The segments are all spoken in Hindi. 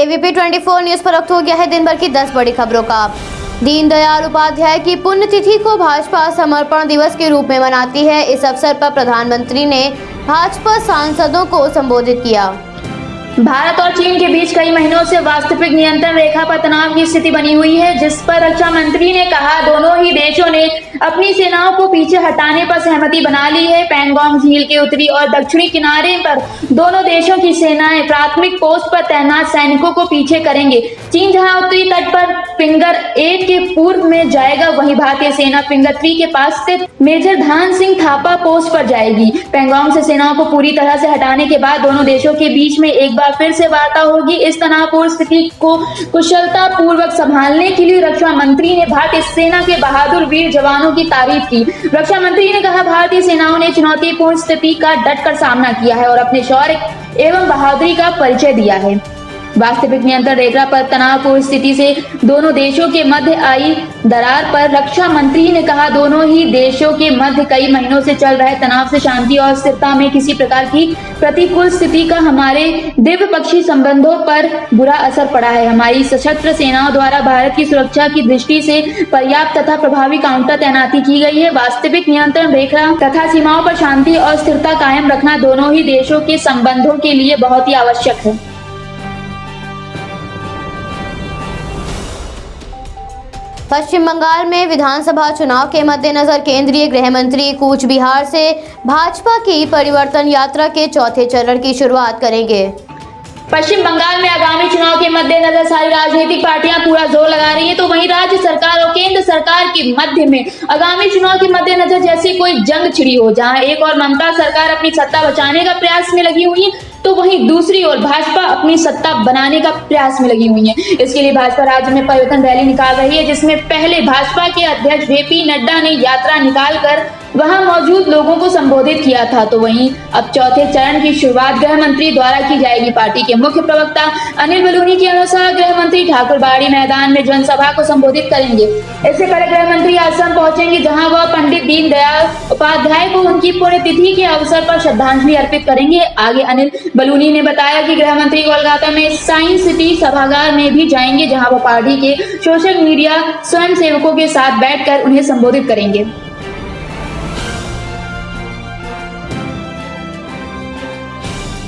एबीपी 24 न्यूज पर वक्त हो गया है दिन भर की 10 बड़ी खबरों का। दीनदयाल उपाध्याय की पुण्यतिथि को भाजपा समर्पण दिवस के रूप में मनाती है। इस अवसर पर प्रधानमंत्री ने भाजपा सांसदों को संबोधित किया। भारत और चीन के बीच कई महीनों से वास्तविक नियंत्रण रेखा पर तनाव की स्थिति बनी हुई है, जिस पर रक्षा मंत्री ने कहा दोनों ही देशों ने अपनी सेनाओं को पीछे हटाने पर सहमति बना ली है। पैंगोंग झील के उत्तरी और दक्षिणी किनारे पर दोनों देशों की सेनाएं प्राथमिक पोस्ट पर तैनात सैनिकों को पीछे करेंगे। चीन जहां उत्तरी तट पर फिंगर 8 के पूर्व में जाएगा, वहीं भारतीय सेना फिंगर 3 के पास स्थित मेजर ध्यान सिंह थापा पोस्ट पर जाएगी। पैंगोंग से सेनाओं को पूरी तरह से हटाने के बाद दोनों देशों के बीच में एक बार फिर से वार्ता होगी। इस तनावपूर्ण स्थिति को कुशलता पूर्वक संभालने के लिए रक्षा मंत्री ने भारतीय सेना के बहादुर वीर जवानों की तारीफ की। रक्षा मंत्री ने कहा भारतीय सेनाओं ने चुनौतीपूर्ण स्थिति का डटकर सामना किया है और अपने शौर्य एवं बहादुरी का परिचय दिया है। वास्तविक नियंत्रण रेखा पर तनावपूर्ण स्थिति से दोनों देशों के मध्य आई दरार पर रक्षा मंत्री ने कहा दोनों ही देशों के मध्य कई महीनों से चल रहे तनाव से शांति और स्थिरता में किसी प्रकार की प्रतिकूल स्थिति का हमारे द्विपक्षीय संबंधों पर बुरा असर पड़ा है। हमारी सशस्त्र सेनाओं द्वारा भारत की सुरक्षा की दृष्टि से पर्याप्त तथा प्रभावी काउंटर तैनाती की गई है। वास्तविक नियंत्रण रेखा तथा सीमाओं पर शांति और स्थिरता कायम रखना दोनों ही देशों के संबंधों के लिए बहुत ही आवश्यक है। पश्चिम बंगाल में विधानसभा चुनाव के मद्देनजर केंद्रीय गृह मंत्री कूच बिहार से भाजपा की परिवर्तन यात्रा के चौथे चरण की शुरुआत करेंगे। पश्चिम बंगाल में आगामी चुनाव के मद्देनजर सारी राजनीतिक पार्टियां पूरा जोर लगा रही हैं, तो वहीं राज्य सरकार और केंद्र सरकार के मध्य में आगामी चुनाव के मद्देनजर जैसी कोई जंग छिड़ी हो, जहां एक और ममता सरकार अपनी सत्ता बचाने का प्रयास में लगी हुई है, तो वहीं दूसरी ओर भाजपा अपनी सत्ता बनाने का प्रयास में लगी हुई है। इसके लिए भाजपा राज्य में परिवर्तन रैली निकाल रही है, जिसमें पहले भाजपा के अध्यक्ष जेपी नड्डा ने यात्रा निकालकर वहां मौजूद लोगों को संबोधित किया था, तो वहीं अब चौथे चरण की शुरुआत गृह मंत्री द्वारा की जाएगी। पार्टी के मुख्य प्रवक्ता अनिल बलूनी के अनुसार गृह मंत्री ठाकुरबाड़ी मैदान में जनसभा को संबोधित करेंगे। इससे पहले गृह मंत्री असम पहुंचेंगे, जहां वह पंडित दीनदयाल उपाध्याय को उनकी पुण्यतिथि के अवसर पर श्रद्धांजलि अर्पित करेंगे। आगे अनिल बलूनी ने बताया कि गृह मंत्री कोलकाता में साइंस सिटी सभागार में भी जाएंगे, जहां वह पार्टी के सोशल मीडिया स्वयंसेवकों के साथ बैठकर उन्हें संबोधित करेंगे।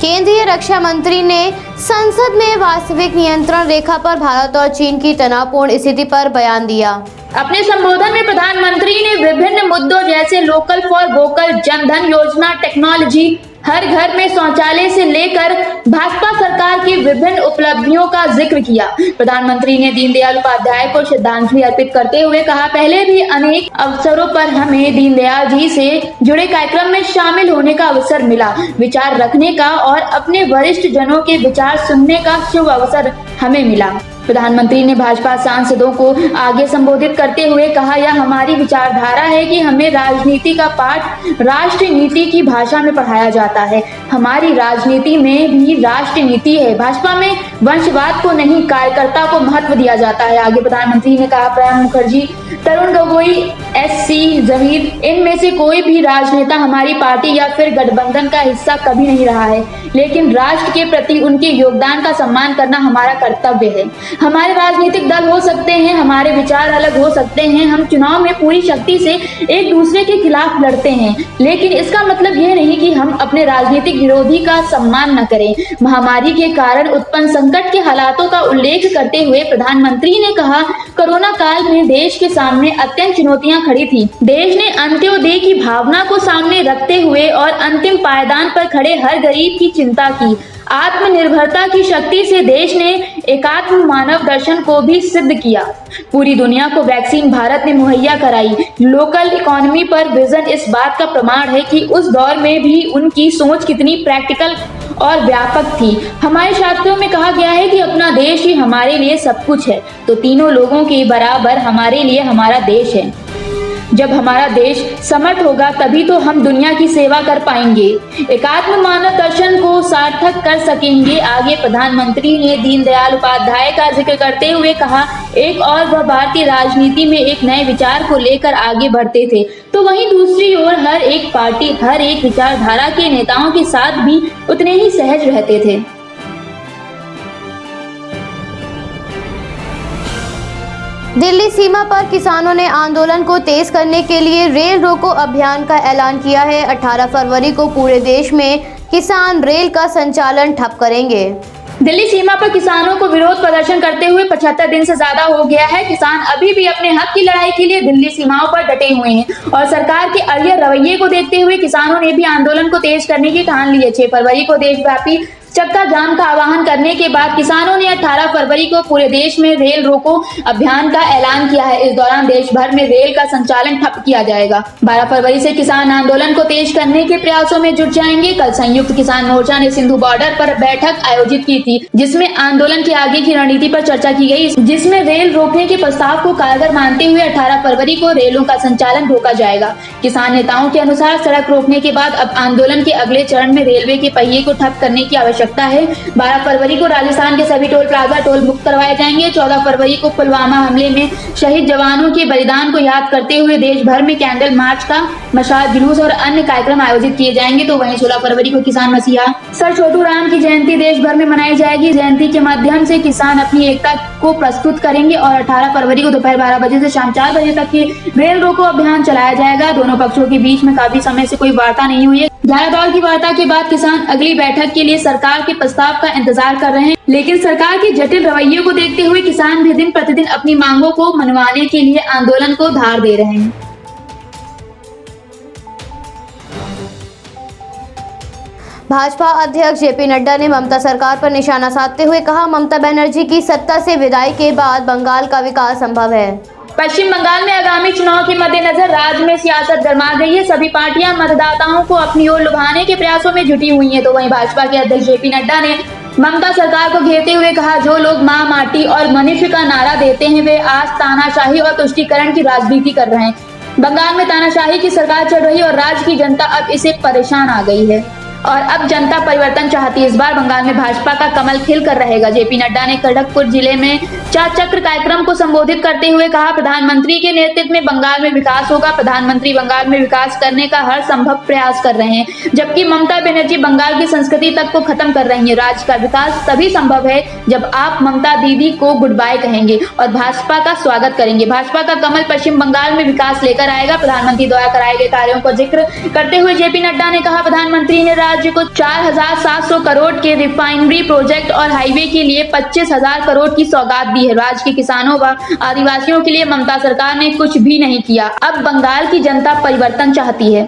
केंद्रीय रक्षा मंत्री ने संसद में वास्तविक नियंत्रण रेखा पर भारत और चीन की तनावपूर्ण स्थिति पर बयान दिया। अपने संबोधन में प्रधानमंत्री ने विभिन्न मुद्दों जैसे लोकल फॉर वोकल, जनधन योजना, टेक्नोलॉजी, हर घर में शौचालय से लेकर भाजपा सरकार की विभिन्न उपलब्धियों का जिक्र किया। प्रधानमंत्री ने दीनदयाल उपाध्याय को श्रद्धांजलि अर्पित करते हुए कहा पहले भी अनेक अवसरों पर हमें दीनदयाल जी से जुड़े कार्यक्रम में शामिल होने का अवसर मिला। विचार रखने का और अपने वरिष्ठ जनों के विचार सुनने का शुभ अवसर हमें मिला। प्रधानमंत्री ने भाजपा सांसदों को आगे संबोधित करते हुए कहा यह हमारी विचारधारा है कि हमें राजनीति का पाठ राष्ट्र नीति की भाषा में पढ़ाया जाता है। हमारी राजनीति में भी राष्ट्र नीति है। भाजपा में वंशवाद को नहीं, कार्यकर्ता को महत्व दिया जाता है। आगे प्रधानमंत्री ने कहा प्रणब मुखर्जी, तरुण गोगोई, एससी जमीर, इनमें से कोई भी राजनेता हमारी पार्टी या फिर गठबंधन का हिस्सा कभी नहीं रहा है, लेकिन राष्ट्र के प्रति उनके योगदान का सम्मान करना हमारा कर्तव्य है। हमारे राजनीतिक दल हो सकते हैं, हमारे विचार अलग हो सकते हैं, हम चुनाव में पूरी शक्ति से एक दूसरे के खिलाफ लड़ते हैं, लेकिन इसका मतलब यह नहीं कि हम अपने राजनीतिक विरोधी का सम्मान न करें। महामारी के कारण उत्पन्न संकट के हालातों का उल्लेख करते हुए प्रधानमंत्री ने कहा कोरोना काल में देश के सामने अत्यंत चुनौतियां खड़ी थी। देश ने अंत्योदय की भावना को सामने रखते हुए और अंतिम पायदान पर खड़े हर गरीब की चिंता की। आत्मनिर्भरता की शक्ति से देश ने एकात्म मानव दर्शन को भी सिद्ध किया। पूरी दुनिया को वैक्सीन भारत ने मुहैया कराई। लोकल इकोनॉमी पर विजन इस बात का प्रमाण है कि उस दौर में भी उनकी सोच कितनी प्रैक्टिकल और व्यापक थी। हमारे शास्त्रों में कहा गया है कि अपना देश ही हमारे लिए सब कुछ है, तो तीनों लोगों के बराबर हमारे लिए हमारा देश है। जब हमारा देश समर्थ होगा तभी तो हम दुनिया की सेवा कर पाएंगे, एकात्म मानव दर्शन को सार्थक कर सकेंगे। आगे प्रधानमंत्री ने दीनदयाल उपाध्याय का जिक्र करते हुए कहा एक और वह भारतीय राजनीति में एक नए विचार को लेकर आगे बढ़ते थे, तो वहीं दूसरी ओर हर एक पार्टी हर एक विचारधारा के नेताओं के साथ भी उतने ही सहज रहते थे। दिल्ली सीमा पर किसानों ने आंदोलन को तेज करने के लिए रेल रोको अभियान का ऐलान किया है। 18 फरवरी को पूरे देश में किसान रेल का संचालन ठप करेंगे। दिल्ली सीमा पर किसानों को विरोध प्रदर्शन करते हुए 75 दिन से ज्यादा हो गया है। किसान अभी भी अपने हक की लड़ाई के लिए दिल्ली सीमाओं पर डटे हुए हैं और सरकार के अड़ियल रवैये को देखते हुए किसानों ने भी आंदोलन को तेज करने की ठान ली है। 6 फरवरी को देशव्यापी चक्का जाम का आह्वान करने के बाद किसानों ने 18 फरवरी को पूरे देश में रेल रोको अभियान का ऐलान किया है। इस दौरान देश भर में रेल का संचालन ठप किया जाएगा। 12 फरवरी से किसान आंदोलन को तेज करने के प्रयासों में जुट जाएंगे। कल संयुक्त किसान मोर्चा ने सिंधु बॉर्डर पर बैठक आयोजित की थी, जिसमें आंदोलन के आगे की रणनीति पर चर्चा की गई, जिसमें रेल रोकने के प्रस्ताव को कारगर मानते हुए 18 फरवरी को रेलों का संचालन रोका जाएगा। किसान नेताओं के अनुसार सड़क रोकने के बाद अब आंदोलन के अगले चरण में रेलवे के पहिए को ठप करने की आवश्यकता है। 12 फरवरी को राजस्थान के सभी टोल प्लाजा टोल मुक्त करवाए जाएंगे। 14 फरवरी को पुलवामा हमले में शहीद जवानों के बलिदान को याद करते हुए देश भर में कैंडल मार्च का मशाल जुलूस और अन्य कार्यक्रम आयोजित किए जाएंगे। तो वहीं 16 फरवरी को किसान मसीहा सर छोटू राम की जयंती देश भर में मनाई जाएगी। जयंती के माध्यम से किसान अपनी एकता को प्रस्तुत करेंगे और 18 फरवरी को दोपहर 12 बजे से शाम 4 बजे तक के रेल रोको अभियान चलाया जाएगा। दोनों पक्षों के बीच में काफी समय से कोई वार्ता नहीं हुई है। 11 दौर की वार्ता के बाद किसान अगली बैठक के लिए सरकार के प्रस्ताव का इंतजार कर रहे हैं, लेकिन सरकार के जटिल रवैये को देखते हुए किसान भी दिन प्रतिदिन अपनी मांगों को मनवाने के लिए आंदोलन को धार दे रहे हैं। भाजपा अध्यक्ष जेपी नड्डा ने ममता सरकार पर निशाना साधते हुए कहा, ममता बनर्जी की सत्ता से विदाई के बाद बंगाल का विकास संभव है। पश्चिम बंगाल में आगामी चुनाव के मद्देनजर राज्य में सियासत गरमा गई है। सभी पार्टियां मतदाताओं को अपनी ओर लुभाने के प्रयासों में जुटी हुई हैं। तो वहीं भाजपा के अध्यक्ष जेपी नड्डा ने ममता सरकार को घेरते हुए कहा, जो लोग मां, माटी और मनुष्य का नारा देते हैं वे आज तानाशाही और तुष्टीकरण की राजनीति कर रहे हैं। बंगाल में तानाशाही की सरकार चल रही है और राज्य की जनता अब इसे परेशान आ गई है और अब जनता परिवर्तन चाहती है। इस बार बंगाल में भाजपा का कमल खिल कर रहेगा। जेपी नड्डा ने खड़गपुर जिले में 4 चक्र कार्यक्रम को संबोधित करते हुए कहा, प्रधानमंत्री के नेतृत्व में बंगाल में विकास होगा। प्रधानमंत्री बंगाल में विकास करने का हर संभव प्रयास कर रहे हैं, जबकि ममता बनर्जी बंगाल की संस्कृति तक को खत्म कर रही है। राज्य का विकास तभी संभव है जब आप ममता दीदी को गुड बाय कहेंगे और भाजपा का स्वागत करेंगे। भाजपा का कमल पश्चिम बंगाल में विकास लेकर आएगा। प्रधानमंत्री द्वारा कराए गए कार्यों को जिक्र करते हुए जेपी नड्डा ने कहा, प्रधानमंत्री ने राज्य को 4700 करोड़ के रिफाइनरी प्रोजेक्ट और हाईवे के लिए 25,000 करोड़ की सौगात दी है। राज्य के किसानों व आदिवासियों के लिए ममता सरकार ने कुछ भी नहीं किया। अब बंगाल की जनता परिवर्तन चाहती है।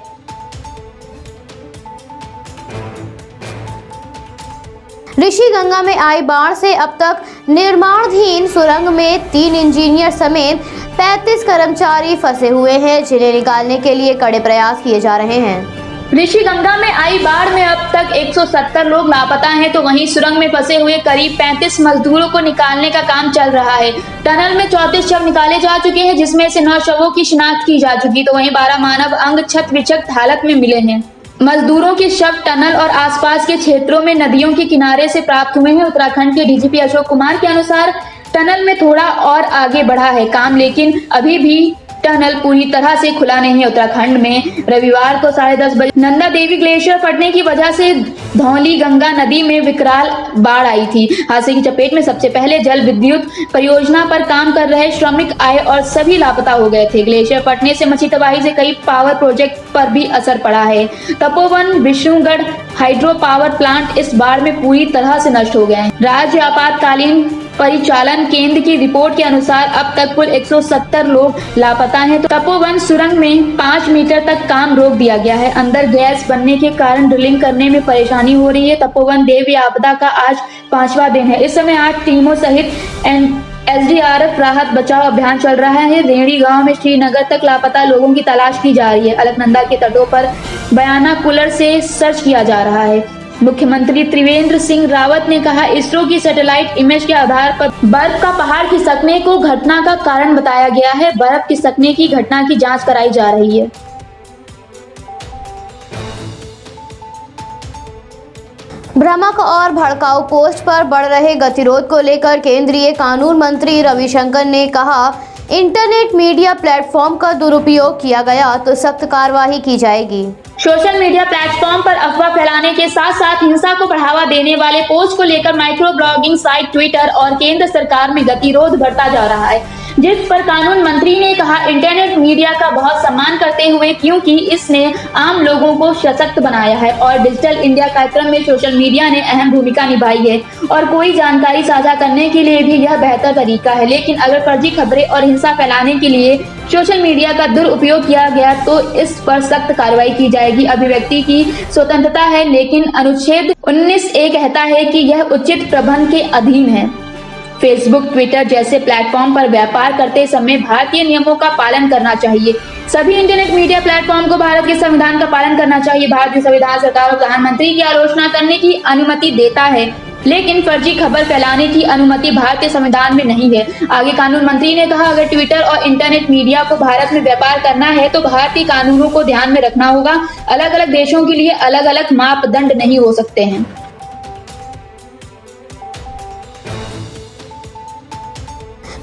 ऋषि गंगा में आई बाढ़ से अब तक निर्माणाधीन सुरंग में 3 इंजीनियर समेत 35 कर्मचारी फंसे हुए हैं, जिन्हें निकालने के लिए कड़े प्रयास किए जा रहे हैं। ऋषि गंगा में आई बाढ़ में अब तक 170 लोग लापता हैं, तो वहीं सुरंग में फंसे हुए करीब 35 मजदूरों को निकालने का काम चल रहा है। टनल में 34 शव निकाले जा चुके हैं, जिसमें से 9 शवों की शिनाख्त की जा चुकी, तो वहीं 12 मानव अंग क्षत विक्षत हालत में मिले हैं। मजदूरों के शव टनल और आसपास के क्षेत्रों में नदियों के किनारे से प्राप्त हुए हैं। उत्तराखंड के डीजीपी अशोक कुमार के अनुसार टनल में थोड़ा और आगे बढ़ा है काम, लेकिन अभी भी टनल पूरी तरह से खुला नहीं है। उत्तराखंड में रविवार को 10:30 बजे नंदा देवी ग्लेशियर फटने की वजह से धौली गंगा नदी में विकराल बाढ़ आई थी। हादसे की चपेट में सबसे पहले जल विद्युत परियोजना पर काम कर रहे श्रमिक आए और सभी लापता हो गए थे। ग्लेशियर फटने से मची तबाही से कई पावर प्रोजेक्ट पर भी असर पड़ा है। Tapovan Vishnugarh hydro power plant इस बाढ़ में पूरी तरह से नष्ट हो गए हैं। राज्य आपातकालीन परिचालन केंद्र की रिपोर्ट के अनुसार अब तक कुल 170 लोग लापता हैं। तो तपोवन सुरंग में 5 मीटर तक काम रोक दिया गया है। अंदर गैस बनने के कारण ड्रिलिंग करने में परेशानी हो रही है। तपोवन देवी आपदा का आज 5वां दिन है। इस समय 8 टीमों सहित SDRF राहत बचाव अभियान चल रहा है। रेहड़ी गांव में श्रीनगर तक लापता लोगों की तलाश की जा रही है। अलकनंदा के तटों पर बयाना कूलर से सर्च किया जा रहा है। मुख्यमंत्री त्रिवेंद्र सिंह रावत ने कहा, इसरो की सैटेलाइट इमेज के आधार पर बर्फ का पहाड़ खिसकने को घटना का कारण बताया गया है। बर्फ खिसकने की घटना की जांच कराई जा रही है। भ्रामक और भड़काऊ पोस्ट पर बढ़ रहे गतिरोध को लेकर केंद्रीय कानून मंत्री रविशंकर ने कहा, इंटरनेट मीडिया प्लेटफॉर्म का दुरुपयोग किया गया तो सख्त कार्रवाई की जाएगी। सोशल मीडिया प्लेटफॉर्म पर अफवाह फैलाने के साथ साथ हिंसा को बढ़ावा देने वाले पोस्ट को लेकर माइक्रो ब्लॉगिंग साइट ट्विटर और केंद्र सरकार में गतिरोध बढ़ता जा रहा है। जिस पर कानून मंत्री ने कहा इंटरनेट मीडिया का बहुत सम्मान करते हुए क्योंकि इसने आम लोगों को सशक्त बनाया है और डिजिटल इंडिया कार्यक्रम में सोशल मीडिया ने अहम भूमिका निभाई है और कोई जानकारी साझा करने के लिए भी यह बेहतर तरीका है। लेकिन अगर फर्जी खबरें और हिंसा फैलाने के लिए सोशल मीडिया का दुरुपयोग किया गया तो इस पर सख्त कार्रवाई की जाएगी। अभिव्यक्ति की स्वतंत्रता है, लेकिन अनुच्छेद 19A कहता है कि यह उचित प्रबंधन के अधीन है। फेसबुक, ट्विटर जैसे प्लेटफॉर्म पर व्यापार करते समय भारतीय नियमों का पालन करना चाहिए। सभी इंटरनेट मीडिया प्लेटफॉर्म को भारत के संविधान का पालन करना चाहिए। भारतीय संविधान सरकार और प्रधानमंत्री की आलोचना करने की अनुमति देता है, लेकिन फर्जी खबर फैलाने की अनुमति भारतीय संविधान में नहीं है। आगे कानून मंत्री ने कहा अगर ट्विटर और इंटरनेट मीडिया को भारत में व्यापार करना है तो भारतीय कानूनों को ध्यान में रखना होगा। अलग अलग देशों के लिए अलग अलग मापदंड नहीं हो सकते हैं।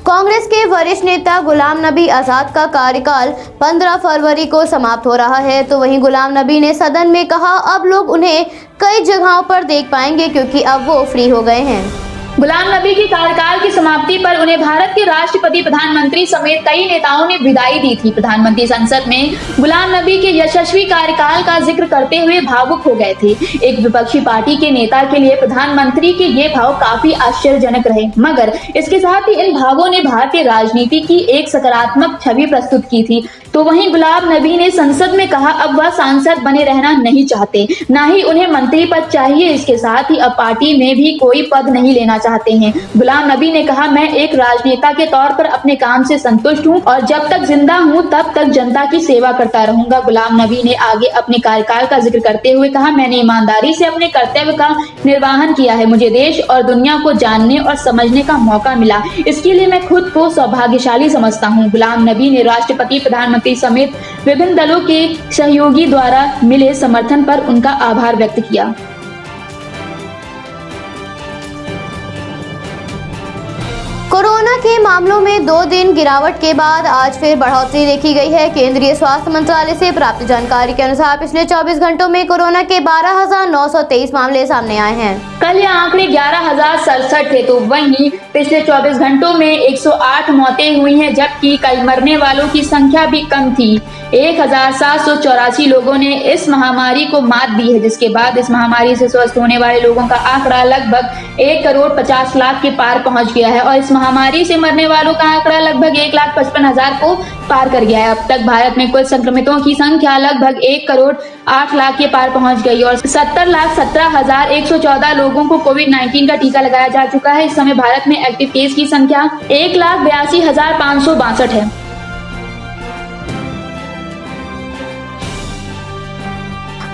कांग्रेस के वरिष्ठ नेता गुलाम नबी आजाद का कार्यकाल 15 फरवरी को समाप्त हो रहा है, तो वहीं गुलाम नबी ने सदन में कहा अब लोग उन्हें कई जगहों पर देख पाएंगे क्योंकि अब वो फ्री हो गए हैं। गुलाम नबी की कार्यकाल की समाप्ति पर उन्हें भारत के राष्ट्रपति, प्रधानमंत्री समेत कई नेताओं ने विदाई दी थी। प्रधानमंत्री संसद में गुलाम नबी के यशस्वी कार्यकाल का जिक्र करते हुए भावुक हो गए थे। एक विपक्षी पार्टी के नेता के लिए प्रधानमंत्री के ये भाव काफी आश्चर्यजनक रहे, मगर इसके साथ ही इन भावों ने भारतीय राजनीति की एक सकारात्मक छवि प्रस्तुत की थी। तो वहीं गुलाम नबी ने संसद में कहा अब वह सांसद बने रहना नहीं चाहते, ना ही उन्हें मंत्री पद चाहिए। इसके साथ ही अब पार्टी में भी कोई पद नहीं लेना चाहते हैं। गुलाम नबी ने कहा मैं एक राजनेता के तौर पर अपने काम से संतुष्ट हूं और जब तक जिंदा हूं तब तक जनता की सेवा करता रहूंगा। गुलाम नबी ने आगे अपने कार्यकाल का जिक्र करते हुए कहा मैंने ईमानदारी से अपने कर्तव्य का निर्वहन किया है। मुझे देश और दुनिया को जानने और समझने का मौका मिला, इसके लिए मैं खुद को सौभाग्यशाली समझता हूँ। गुलाम नबी ने राष्ट्रपति, प्रधानमंत्री समेत विभिन्न दलों के सहयोगी द्वारा मिले समर्थन पर उनका आभार व्यक्त किया। कोरोना के मामलों में 2 दिन गिरावट के बाद आज फिर बढ़ोतरी देखी गई है। केंद्रीय स्वास्थ्य मंत्रालय से प्राप्त जानकारी के अनुसार पिछले 24 घंटों में कोरोना के 12,923 मामले सामने आए हैं। कल ये आंकड़े 11,067 थे, तो वहीं पिछले 24 घंटों में 108 मौतें हुई हैं, जबकि कल मरने वालों की संख्या भी कम थी। 1,784 लोगों ने इस महामारी को मात दी है, जिसके बाद इस महामारी से स्वस्थ होने वाले लोगों का आंकड़ा लगभग 1,50,00,000 के पार पहुंच गया है और इस महामारी से मरने वालों का आंकड़ा लगभग 1,55,000 को पार कर गया है। अब तक भारत में कुल संक्रमितों की संख्या लगभग 1,08,00,000 के पार पहुंच गई और 70,17,114 लोगों को कोविड-19 का टीका लगाया जा चुका है। इस समय भारत में एक्टिव केस की संख्या 1,82,562 है।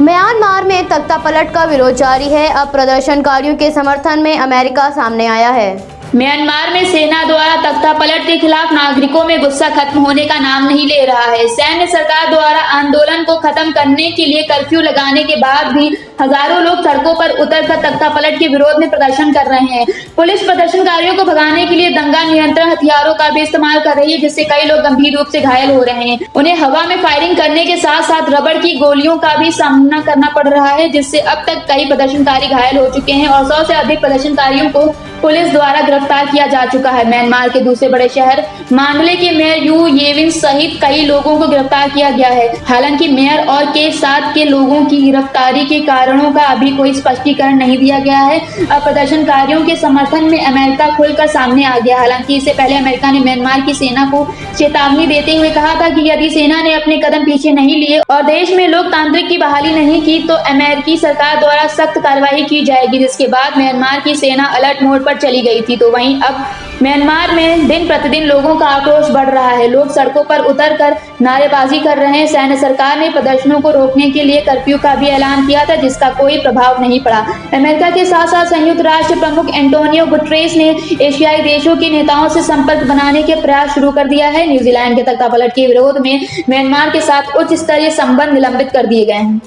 म्यांमार में तख्तापलट का विरोध जारी है। अब प्रदर्शनकारियों के समर्थन में अमेरिका सामने आया है। म्यांमार में सेना द्वारा तख्तापलट के खिलाफ नागरिकों में गुस्सा खत्म होने का नाम नहीं ले रहा है। सैन्य सरकार द्वारा आंदोलन को खत्म करने के लिए कर्फ्यू लगाने के बाद भी हजारों लोग सड़कों पर उतरकर तख्तापलट के विरोध में प्रदर्शन कर रहे हैं। पुलिस प्रदर्शनकारियों को भगाने के लिए दंगा नियंत्रण हथियारों का भी इस्तेमाल कर रही है, जिससे कई लोग गंभीर रूप से घायल हो रहे हैं। उन्हें हवा में फायरिंग करने के साथ साथ रबड़ की गोलियों का भी सामना करना पड़ रहा है, जिससे अब तक कई प्रदर्शनकारी घायल हो चुके हैं और 100 से अधिक प्रदर्शनकारियों को पुलिस द्वारा गिरफ्तार किया जा चुका है। म्यांमार के दूसरे बड़े शहर मांडले के मेयर यू येविन सहित कई लोगों को गिरफ्तार किया गया है। हालांकि मेयर और के साथ के लोगों की गिरफ्तारी के कारणों का अभी कोई स्पष्टीकरण नहीं दिया गया है। अब प्रदर्शनकारियों के समर्थन में अमेरिका खुलकर सामने आ गया। हालांकि इससे पहले अमेरिका ने म्यांमार की सेना को चेतावनी देते हुए कहा था कि यदि सेना ने अपने कदम पीछे नहीं लिए और देश में लोकतांत्रिक की बहाली नहीं की तो अमेरिकी सरकार द्वारा सख्त कार्रवाई की जाएगी, जिसके बाद म्यांमार की सेना अलर्ट मोड पर चली गई थी। तो वहीं अब म्यांमार में दिन प्रतिदिन लोगों का आक्रोश बढ़ रहा है। लोग सड़कों पर उतरकर नारेबाजी कर रहे हैं। सैन्य सरकार ने प्रदर्शनों को रोकने के लिए कर्फ्यू का भी ऐलान किया था, जिसका कोई प्रभाव नहीं पड़ा। अमेरिका के साथ साथ संयुक्त राष्ट्र प्रमुख एंटोनियो गुटरेस ने एशियाई देशों के नेताओं से संपर्क बनाने के प्रयास शुरू कर दिया है। न्यूजीलैंड के तख्तापलट के विरोध में म्यांमार के साथ उच्च स्तरीय संबंध निलंबित कर दिए गए हैं।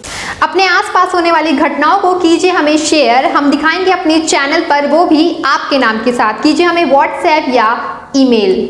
अपने आसपास होने वाली घटनाओं को कीजिए हमें शेयर, हम दिखाएंगे अपने चैनल पर, वो भी आपके नाम के साथ। कीजिए हमें व्हाट्सएप या ईमेल।